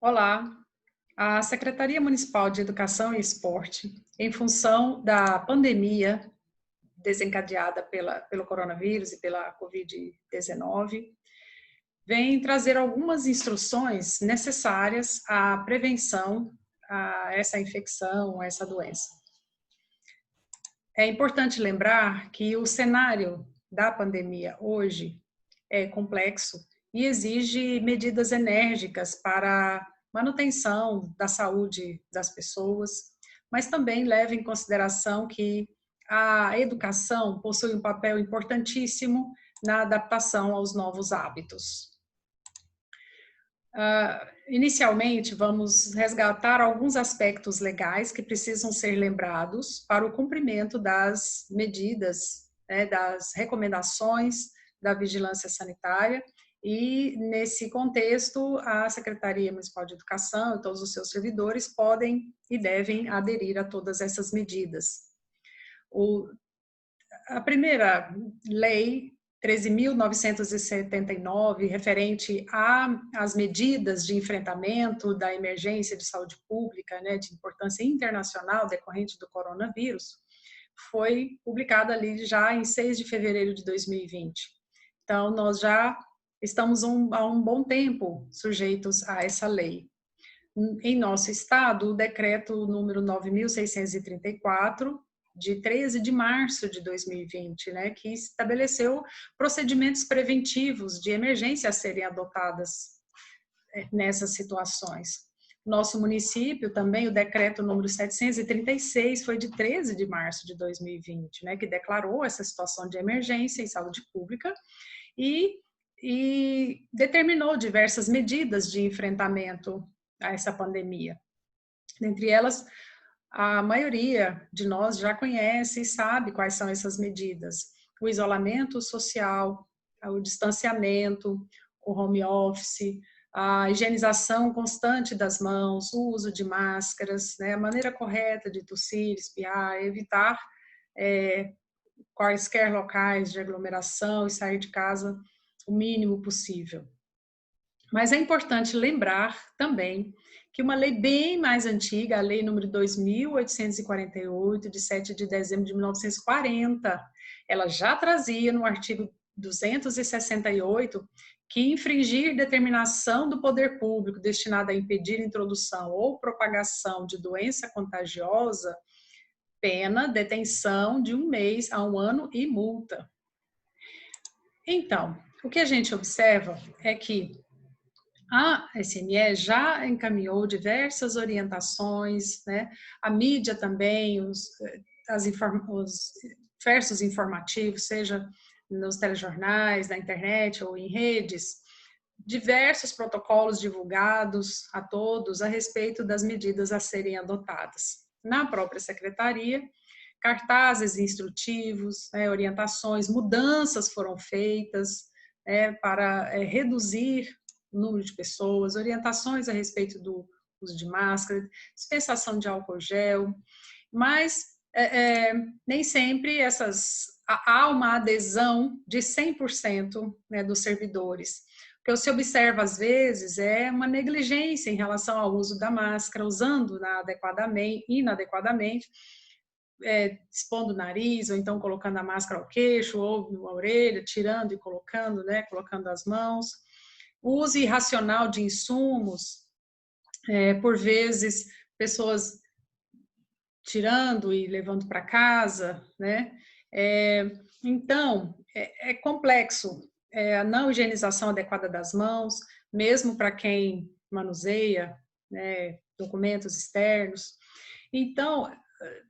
Olá, a Secretaria Municipal de Educação e Esporte, em função da pandemia desencadeada pelo coronavírus e pela Covid-19, vem trazer algumas instruções necessárias à prevenção a essa infecção, a essa doença. É importante lembrar que o cenário da pandemia hoje é complexo e exige medidas enérgicas para manutenção da saúde das pessoas, mas também leva em consideração que a educação possui um papel importantíssimo na adaptação aos novos hábitos. Inicialmente, vamos resgatar alguns aspectos legais que precisam ser lembrados para o cumprimento das medidas, das recomendações da vigilância sanitária. E, nesse contexto, a Secretaria Municipal de Educação e todos os seus servidores podem e devem aderir a todas essas medidas. A primeira lei, 13.979, referente às medidas de enfrentamento da emergência de saúde pública, de importância internacional decorrente do coronavírus, foi publicada ali já em 6 de fevereiro de 2020. Então, nós já estamos há um bom tempo sujeitos a essa lei. Em nosso estado, o decreto número 9.634, de 13 de março de 2020, que estabeleceu procedimentos preventivos de emergência a serem adotadas nessas situações. Nosso município também, o decreto número 736, foi de 13 de março de 2020, que declarou essa situação de emergência em saúde pública e determinou diversas medidas de enfrentamento a essa pandemia. Dentre elas, a maioria de nós já conhece e sabe quais são essas medidas. O isolamento social, o distanciamento, o home office, a higienização constante das mãos, o uso de máscaras, a maneira correta de tossir, espirrar, evitar quaisquer locais de aglomeração e sair de casa o mínimo possível. Mas é importante lembrar também que uma lei bem mais antiga, a lei número 2.848, de 7 de dezembro de 1940, ela já trazia no artigo 268 que infringir determinação do poder público destinada a impedir introdução ou propagação de doença contagiosa, pena, detenção de 1 mês a 1 ano e multa. Então, o que a gente observa é que a SME já encaminhou diversas orientações, a mídia também, os diversos informativos, seja nos telejornais, na internet ou em redes, diversos protocolos divulgados a todos a respeito das medidas a serem adotadas. Na própria secretaria, cartazes instrutivos, orientações, mudanças foram feitas para reduzir o número de pessoas, orientações a respeito do uso de máscara, dispensação de álcool gel, mas nem sempre há uma adesão de 100% dos servidores. O que se observa às vezes é uma negligência em relação ao uso da máscara, usando inadequadamente, expondo o nariz, ou então colocando a máscara ao queixo, ou na orelha, tirando e colocando, colocando as mãos. O uso irracional de insumos, por vezes, pessoas tirando e levando para casa, Então, é complexo. A não higienização adequada das mãos, mesmo para quem manuseia documentos externos. Então,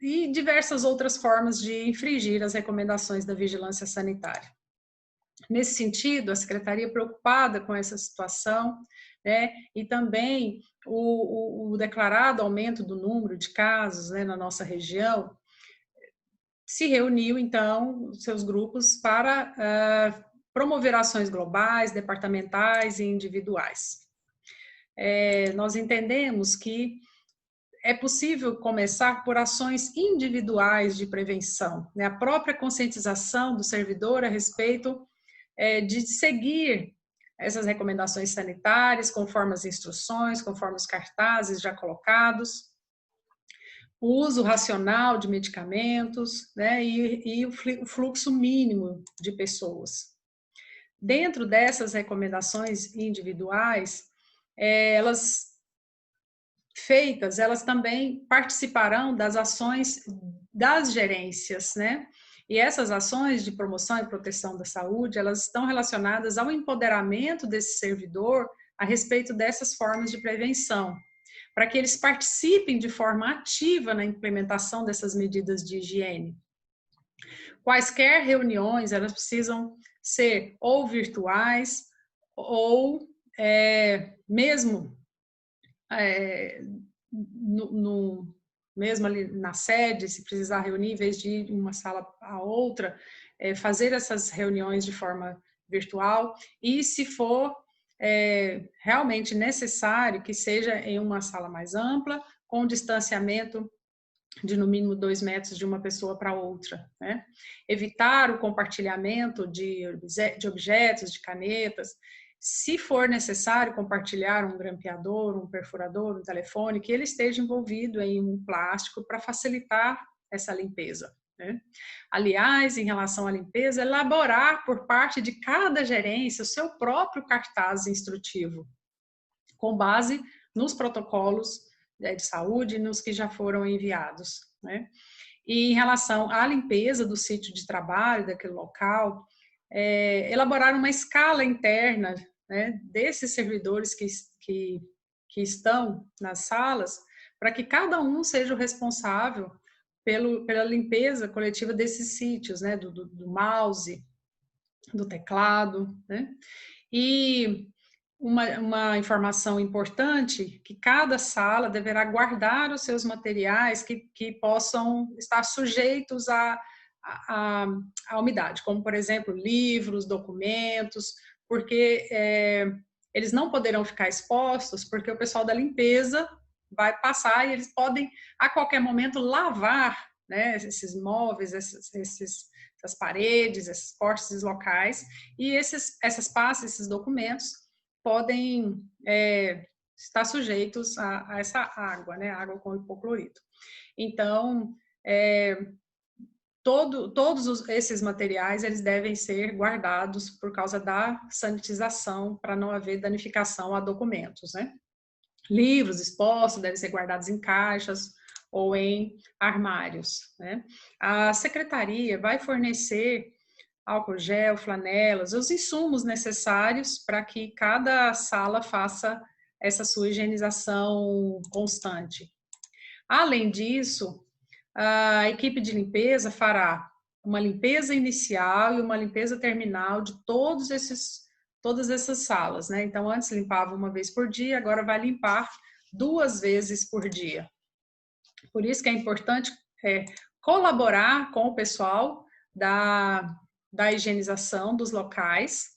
e diversas outras formas de infringir as recomendações da vigilância sanitária. Nesse sentido, a Secretaria, preocupada com essa situação, e também o declarado aumento do número de casos na nossa região, se reuniu, então, seus grupos para promover ações globais, departamentais e individuais. Nós entendemos que é possível começar por ações individuais de prevenção, a própria conscientização do servidor a respeito de seguir essas recomendações sanitárias, conforme as instruções, conforme os cartazes já colocados, o uso racional de medicamentos, né, e o fluxo mínimo de pessoas. Dentro dessas recomendações individuais, elas também participarão das ações das gerências, né? E essas ações de promoção e proteção da saúde, elas estão relacionadas ao empoderamento desse servidor a respeito dessas formas de prevenção, para que eles participem de forma ativa na implementação dessas medidas de higiene. Quaisquer reuniões, elas precisam ser ou virtuais, ou mesmo mesmo ali na sede, se precisar reunir, em vez de ir de uma sala a outra, fazer essas reuniões de forma virtual, e se for realmente necessário, que seja em uma sala mais ampla, com distanciamento de no mínimo 2 metros de uma pessoa para outra, né? Evitar o compartilhamento de objetos, de canetas. Se for necessário compartilhar um grampeador, um perfurador, um telefone, que ele esteja envolvido em um plástico para facilitar essa limpeza, né? Aliás, em relação à limpeza, elaborar por parte de cada gerência o seu próprio cartaz instrutivo, com base nos protocolos de saúde, nos que já foram enviados, né? E em relação à limpeza do sítio de trabalho, daquele local, elaborar uma escala interna, né, desses servidores que estão nas salas, para que cada um seja o responsável pela limpeza coletiva desses sítios, né, do mouse, do teclado, né? E uma informação importante, que cada sala deverá guardar os seus materiais que possam estar sujeitos à umidade, como, por exemplo, livros, documentos, porque eles não poderão ficar expostos, porque o pessoal da limpeza vai passar e eles podem, a qualquer momento, lavar, né, esses móveis, essas paredes, esses portas locais, e essas pastas, esses documentos, podem estar sujeitos a essa água, né? Água com hipoclorito. Então, todos esses materiais, eles devem ser guardados por causa da sanitização, para não haver danificação a documentos, né? Livros expostos devem ser guardados em caixas ou em armários, né? A secretaria vai fornecer álcool gel, flanelas, os insumos necessários para que cada sala faça essa sua higienização constante. Além disso, a equipe de limpeza fará uma limpeza inicial e uma limpeza terminal de todas essas salas, né? Então, antes limpava uma vez por dia, agora vai limpar 2 vezes por dia. Por isso que é importante colaborar com o pessoal da higienização dos locais.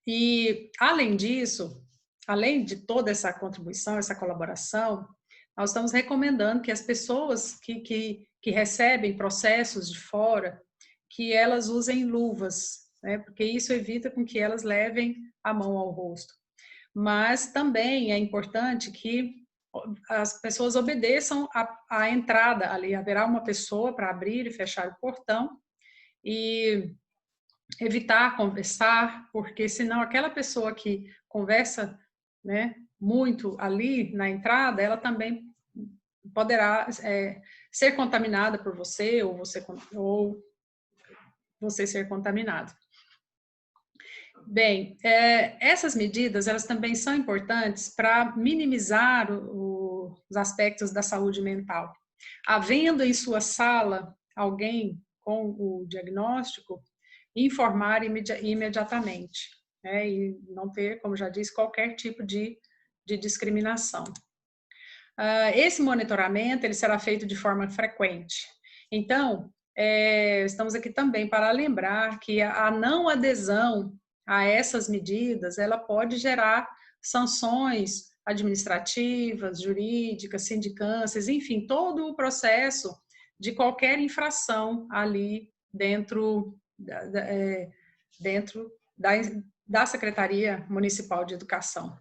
E, além disso, além de toda essa contribuição, essa colaboração, nós estamos recomendando que as pessoas que recebem processos de fora, que elas usem luvas, né? Porque isso evita com que elas levem a mão ao rosto. Mas também é importante que as pessoas obedeçam à entrada ali. Haverá uma pessoa para abrir e fechar o portão, e evitar conversar, porque senão aquela pessoa que conversa, né, muito ali na entrada, ela também poderá ser contaminada por você, ou você ser contaminado. Bem, essas medidas, elas também são importantes para minimizar os aspectos da saúde mental. Havendo em sua sala alguém com o diagnóstico, informar imediatamente, né, e não ter, como já disse, qualquer tipo de discriminação. Esse monitoramento, ele será feito de forma frequente. Então, estamos aqui também para lembrar que a não adesão a essas medidas, ela pode gerar sanções administrativas, jurídicas, sindicâncias, enfim, todo o processo de qualquer infração ali dentro da Secretaria Municipal de Educação.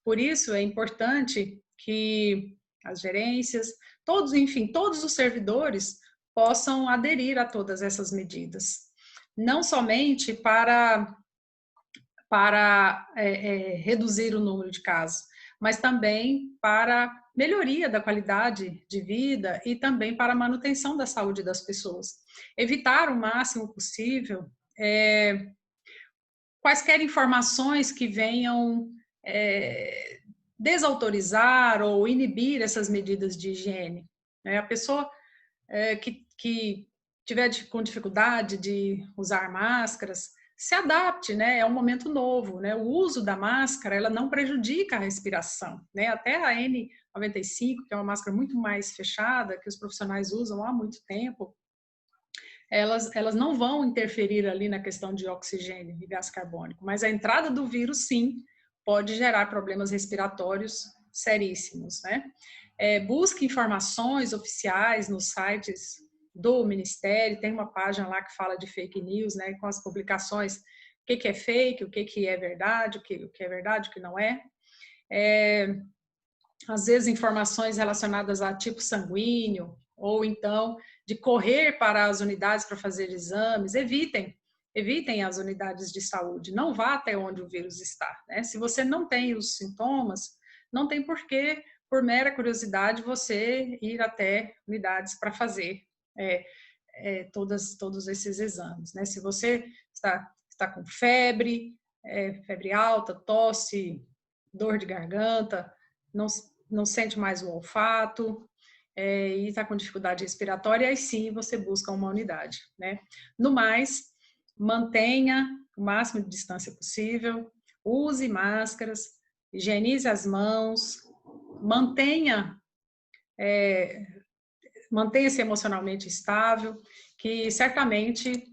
Por isso, é importante que as gerências, todos, enfim, todos os servidores possam aderir a todas essas medidas. Não somente para reduzir o número de casos, mas também para melhoria da qualidade de vida e também para a manutenção da saúde das pessoas. Evitar o máximo possível quaisquer informações que venham desautorizar ou inibir essas medidas de higiene. A pessoa que tiver com dificuldade de usar máscaras, se adapte, né? É um momento novo, né? O uso da máscara, ela não prejudica a respiração, né? Até a N95, que é uma máscara muito mais fechada, que os profissionais usam há muito tempo, elas não vão interferir ali na questão de oxigênio e gás carbônico, mas a entrada do vírus, sim, pode gerar problemas respiratórios seríssimos, né? Busque informações oficiais nos sites do Ministério, tem uma página lá que fala de fake news, né, com as publicações, o que é fake, o que é verdade, o que é verdade, o que não é. Às vezes informações relacionadas a tipo sanguíneo, ou então de correr para as unidades para fazer exames, evitem as unidades de saúde, não vá até onde o vírus está, né? Se você não tem os sintomas, não tem porquê, por mera curiosidade, você ir até unidades para fazer todos esses exames, né? Se você está com febre, febre alta, tosse, dor de garganta, não sente mais o olfato e está com dificuldade respiratória, aí sim você busca uma unidade, né? No mais, mantenha o máximo de distância possível, use máscaras, higienize as mãos, mantenha-se emocionalmente estável, que certamente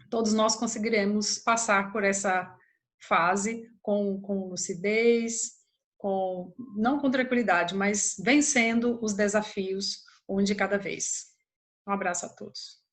todos nós conseguiremos passar por essa fase com lucidez, não com tranquilidade, mas vencendo os desafios um de cada vez. Um abraço a todos.